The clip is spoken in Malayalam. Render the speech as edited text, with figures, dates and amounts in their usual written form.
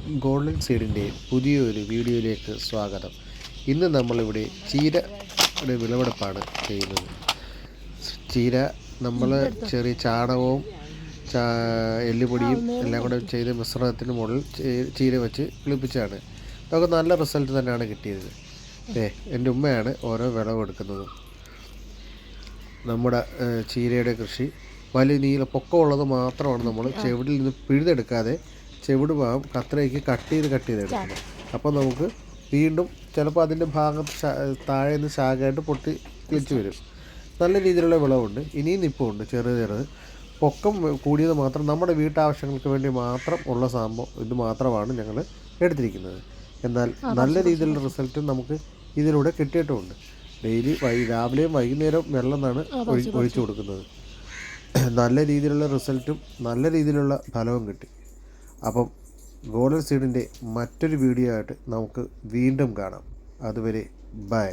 ഗോൾഡൻ സീഡിൻ്റെ പുതിയൊരു വീഡിയോയിലേക്ക് സ്വാഗതം. ഇന്ന് നമ്മളിവിടെ ചീരയുടെ വിളവെടുപ്പാണ് ചെയ്യുന്നത്. ചീര നമ്മൾ ചെറിയ ചാണകവും എല്ലുപൊടിയും എല്ലാം കൂടെ ചെയ്ത മിശ്രണത്തിന് മുകളിൽ ചീര വെച്ച് കിളിപ്പിച്ചാണ്. നമുക്ക് നല്ല റിസൾട്ട് തന്നെയാണ് കിട്ടിയത്. എൻ്റെ ഉമ്മയാണ് ഓരോ വിളവെടുക്കുന്നത്. നമ്മുടെ ചീരയുടെ കൃഷി വലിയ നീല പൊക്കമുള്ളത് മാത്രമാണ് നമ്മൾ ചെവിടിൽ നിന്ന് പിഴുതെടുക്കാതെ ചെവിട് ഭാഗം കത്രയ്ക്ക് കട്ട് ചെയ്ത് എടുക്കണം. അപ്പോൾ നമുക്ക് വീണ്ടും ചിലപ്പോൾ അതിൻ്റെ ഭാഗത്ത് താഴെ നിന്ന് ശാഖയായിട്ട് പൊട്ടി കിളിച്ച് വരും. നല്ല രീതിയിലുള്ള വിളവുണ്ട്. ഇനിയും നിൽപ്പുണ്ട് ചെറുത് പൊക്കം കൂടിയത് മാത്രം നമ്മുടെ വീട്ടാവശ്യങ്ങൾക്ക് വേണ്ടി മാത്രം ഉള്ള സംഭവം ഇത് മാത്രമാണ് ഞങ്ങൾ എടുത്തിരിക്കുന്നത്. എന്നാൽ നല്ല രീതിയിലുള്ള റിസൾട്ടും നമുക്ക് ഇതിലൂടെ കിട്ടിയിട്ടുമുണ്ട്. ഡെയിലി രാവിലെയും വൈകുന്നേരവും വെള്ളം എന്നാണ് ഒഴിച്ചു കൊടുക്കുന്നത്. നല്ല രീതിയിലുള്ള റിസൾട്ടും നല്ല രീതിയിലുള്ള ഫലവും കിട്ടി. അപ്പം ഗോൾഡൻ സീഡിൻ്റെ മറ്റൊരു വീഡിയോ ആയിട്ട് നമുക്ക് വീണ്ടും കാണാം. അതുവരെ ബൈ.